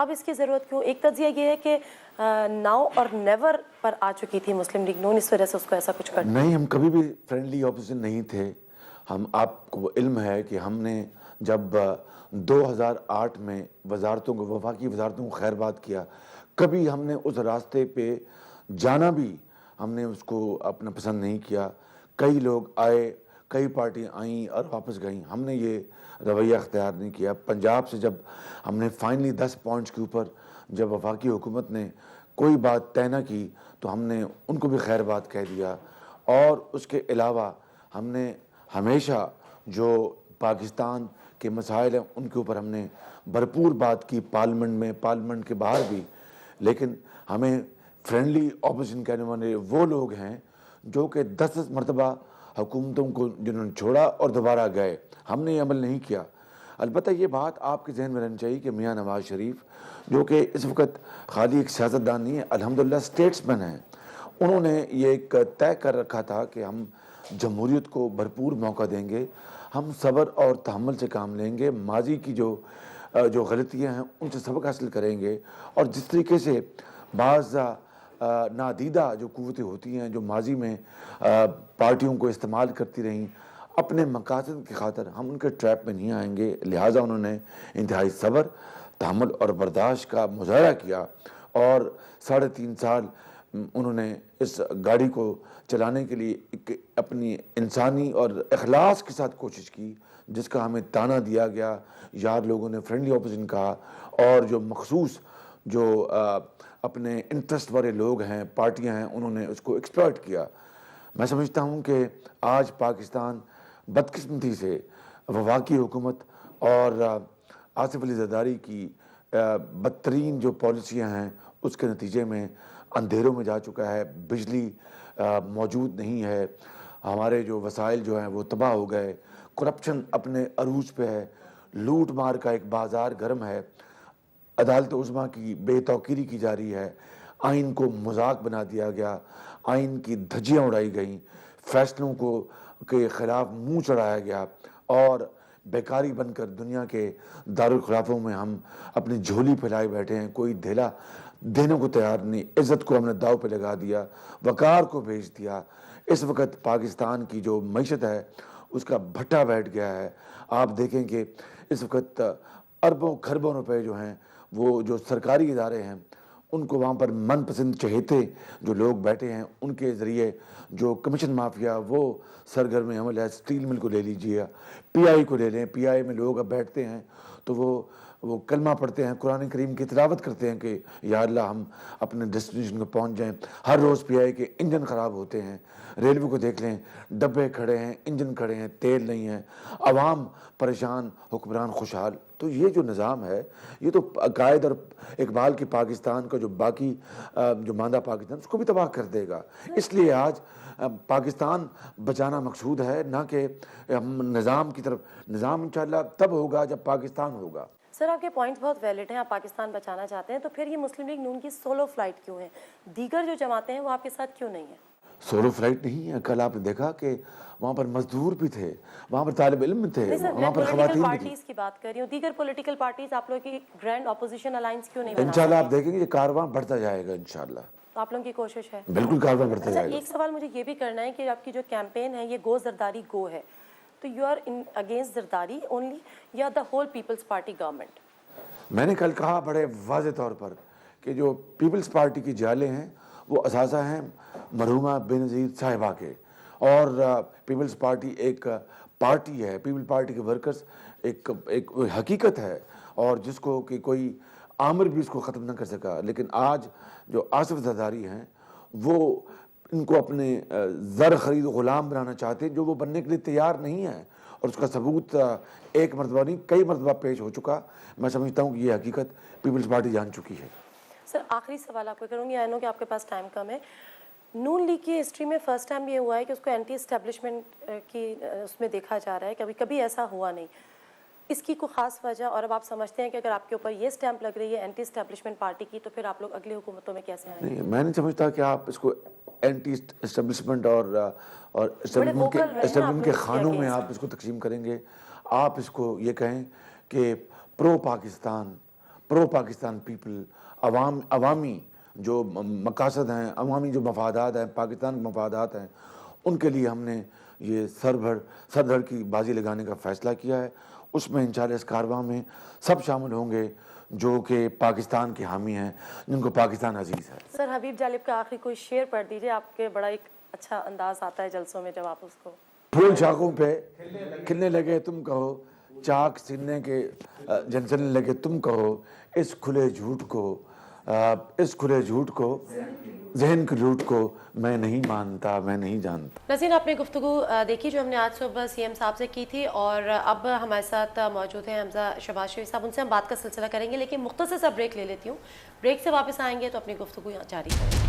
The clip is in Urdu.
اب اس کی ضرورت کیوں؟ ایک تجزیہ یہ ہے کہ ناؤ اور نیور پر آ چکی تھی مسلم لیگ نون، اس وجہ سے اس کو ایسا کچھ کرنا. نہیں، ہم کبھی بھی فرینڈلی اپوزیشن نہیں تھے. آپ کو علم ہے کہ ہم نے جب 2008 میں وزارتوں کو، وفاقی وزارتوں کو خیر بات کیا، کبھی ہم نے اس راستے پہ جانا بھی ہم نے اس کو اپنا پسند نہیں کیا. کئی لوگ آئے، کئی پارٹیاں آئیں اور واپس گئیں، ہم نے یہ رویہ اختیار نہیں کیا. پنجاب سے جب ہم نے فائنلی 10 پوائنٹس کے اوپر جب وفاقی حکومت نے کوئی بات طے نہ کی تو ہم نے ان کو بھی خیر بات کہہ دیا. اور اس کے علاوہ ہم نے ہمیشہ جو پاکستان کے مسائل ہیں ان کے اوپر ہم نے بھرپور بات کی، پارلیمنٹ میں، پارلیمنٹ کے باہر بھی. لیکن ہمیں فرینڈلی اپوزیشن کہنے والے وہ لوگ ہیں جو کہ 10 مرتبہ حکومتوں کو جنہوں نے چھوڑا اور دوبارہ گئے، ہم نے یہ عمل نہیں کیا. البتہ یہ بات آپ کے ذہن میں رہنی چاہیے کہ میاں نواز شریف جو کہ اس وقت خالی ایک سیاستدان نہیں ہے، الحمدللہ اسٹیٹس مین ہیں، انہوں نے یہ ایک طے کر رکھا تھا کہ ہم جمہوریت کو بھرپور موقع دیں گے، ہم صبر اور تحمل سے کام لیں گے، ماضی کی جو غلطیاں ہیں ان سے سبق حاصل کریں گے. اور جس طریقے سے بعض نادیدہ جو قوتیں ہوتی ہیں جو ماضی میں پارٹیوں کو استعمال کرتی رہیں اپنے مقاصد کی خاطر، ہم ان کے ٹریپ میں نہیں آئیں گے. لہٰذا انہوں نے انتہائی صبر، تحمل اور برداشت کا مظاہرہ کیا اور 3.5 سال انہوں نے اس گاڑی کو چلانے کے لیے ایک اپنی انسانی اور اخلاص کے ساتھ کوشش کی، جس کا ہمیں تانا دیا گیا. یار لوگوں نے فرینڈلی اپوزیشن کہا اور جو مخصوص جو اپنے انٹرسٹ والے لوگ ہیں، پارٹیاں ہیں، انہوں نے اس کو ایکسپلائٹ کیا. میں سمجھتا ہوں کہ آج پاکستان بدقسمتی سے وفاقی حکومت اور آصف علی زرداری کی بدترین جو پالیسیاں ہیں اس کے نتیجے میں اندھیروں میں جا چکا ہے. بجلی موجود نہیں ہے، ہمارے جو وسائل جو ہیں وہ تباہ ہو گئے، کرپشن اپنے عروج پہ ہے، لوٹ مار کا ایک بازار گرم ہے، عدالت عظمیٰ کی بے توقیری کی جا رہی ہے، آئین کو مذاق بنا دیا گیا، آئین کی دھجیاں اڑائی گئیں، فیصلوں کو کے خلاف منہ چڑھایا گیا اور بیکاری بن کر دنیا کے دارالخلافوں میں ہم اپنی جھولی پھیلائے بیٹھے ہیں. کوئی دھیلا دینے کو تیار نہیں. عزت کو ہم نے داؤ پہ لگا دیا، وقار کو بھیج دیا. اس وقت پاکستان کی جو معیشت ہے اس کا بھٹا بیٹھ گیا ہے. آپ دیکھیں کہ اس وقت اربوں کھربوں روپے جو ہیں وہ جو سرکاری ادارے ہیں ان کو وہاں پر من پسند چہیتے جو لوگ بیٹھے ہیں ان کے ذریعے جو کمیشن مافیا وہ سرگرم عمل ہے. اسٹیل مل کو لے لیجیے، پی آئی کو لے لیں، پی آئی میں لوگ اب بیٹھتے ہیں تو وہ کلمہ پڑھتے ہیں، قرآن کریم کی تلاوت کرتے ہیں کہ یا اللہ ہم اپنے ڈیسٹینیشن کو پہنچ جائیں. ہر روز پی آئی کے انجن خراب ہوتے ہیں. ریلوے کو دیکھ لیں، ڈبے کھڑے ہیں، انجن کھڑے ہیں، تیل نہیں ہے، عوام پریشان، حکمران خوشحال. تو یہ جو نظام ہے یہ تو عقائد اور اقبال کی پاکستان کا جو باقی جو ماندہ پاکستان اس کو بھی تباہ کر دے گا. اس لیے آج پاکستان بچانا مقصود ہے، نہ کہ ہم نظام کی طرف. نظام انشاءاللہ تب ہوگا جب پاکستان ہوگا. سر آپ کے پوائنٹس بہت ویلڈ ہیں، آپ پاکستان بچانا چاہتے ہیں، تو پھر یہ مسلم لیگ نون کی سولو فلائٹ کیوں ہے؟ دیگر جو جماعتیں ہیں وہ آپ کے ساتھ کیوں نہیں ہیں؟ سولو فلائٹ نہیں ہے. کل آپ نے دیکھا کہ وہاں پر مزدور بھی تھے، وہاں پر طالب علم بھی تھے، وہاں پر خواتین بھی تھیں. پارٹیز کی بات کر رہی ہوں، دیگر پولیٹیکل پارٹیز آپ لوگوں کی گرینڈ اپوزیشن الائنس کیوں نہیں بنا؟ انشاءاللہ آپ دیکھیں گے یہ کارواں بڑھتا جائے گا انشاءاللہ. تو آپ لوگوں کی کوشش ہے بالکل کارواں بڑھتا جائے گا. ایک سوال مجھے یہ بھی کرنا ہے کہ آپ کی جو کیمپین ہے یہ گو زرداری گو ہے، تو you are against Zardari only یا the whole Peoples Party government? میں نے کل کہا بڑے واضح طور پر کہ جو پیپلز پارٹی کی جالے ہیں وہ اثاثہ ہیں مرحومہ بے نظیر صاحبہ کے، اور پیپلز پارٹی ایک پارٹی ہے، پیپل پارٹی کے ورکرز ایک حقیقت ہے اور جس کو کہ کوئی آمر بھی اس کو ختم نہ کر سکا. لیکن آج جو آصف زرداری ہیں وہ ان کو اپنے زر خرید غلام بنانا چاہتے ہیں جو وہ بننے کے لیے تیار نہیں ہیں، اور اس کا ثبوت ایک مرتبہ نہیں کئی مرتبہ پیش ہو چکا. میں سمجھتا ہوں کہ یہ حقیقت پیپلز پارٹی جان چکی ہے. سر آخری سوال آپ کو کروں گی، آئی نو کہ آپ کے پاس ٹائم کم ہے. نون لیگ کی ہسٹری میں فرسٹ ٹائم یہ ہوا ہے کہ اس کو اینٹی اسٹیبلشمنٹ کی اس میں دیکھا جا رہا ہے، کبھی کبھی ایسا ہوا نہیں. اس کی کوئی خاص وجہ، اور اب آپ سمجھتے ہیں کہ اگر آپ کے اوپر یہ سٹیمپ لگ رہی ہے اینٹی اسٹیبلشمنٹ پارٹی کی تو پھر آپ لوگ اگلی حکومتوں میں کیسے آئیں گے؟ نہیں، میں نہیں سمجھتا کہ آپ اس کو اینٹی اسٹیبلشمنٹ اور اسٹیبلشمنٹ کے خانوں میں آپ اس کو تقسیم کریں گے. آپ اس کو یہ کہیں کہ پرو پاکستان، پرو پاکستان پیپل، عوامی جو مقاصد ہیں، عوامی جو مفادات ہیں، پاکستان کے مفادات ہیں، ان کے لیے ہم نے یہ سر دھڑ کی بازی لگانے کا فیصلہ کیا ہے۔ اس میں انشاءاللہ اس کارواں میں سب شامل ہوں گے جو کہ پاکستان کے حامی ہیں، جن کو پاکستان عزیز ہے۔ سر حبیب جالب کا آخری کوئی شعر پڑھ دیجیے، آپ کے بڑا ایک اچھا انداز آتا ہے جلسوں میں جب آپ اس کو۔ پھول شاخوں پہ کھلنے لگے تم کہو، چاک سینے کے جھلنے لگے تم کہو، اس کھلے جھوٹ کو ذہن کی لوٹ کو میں نہیں مانتا، میں نہیں جانتا۔ ناظرین، آپ نے گفتگو دیکھی جو ہم نے آج صبح سی ایم صاحب سے کی تھی، اور اب ہمارے ساتھ موجود ہیں حمزہ شہباز شریف صاحب، ان سے ہم بات کا سلسلہ کریں گے، لیکن مختصر سا بریک لے لیتی ہوں۔ بریک سے واپس آئیں گے تو اپنی گفتگو یہاں جاری کریں گے۔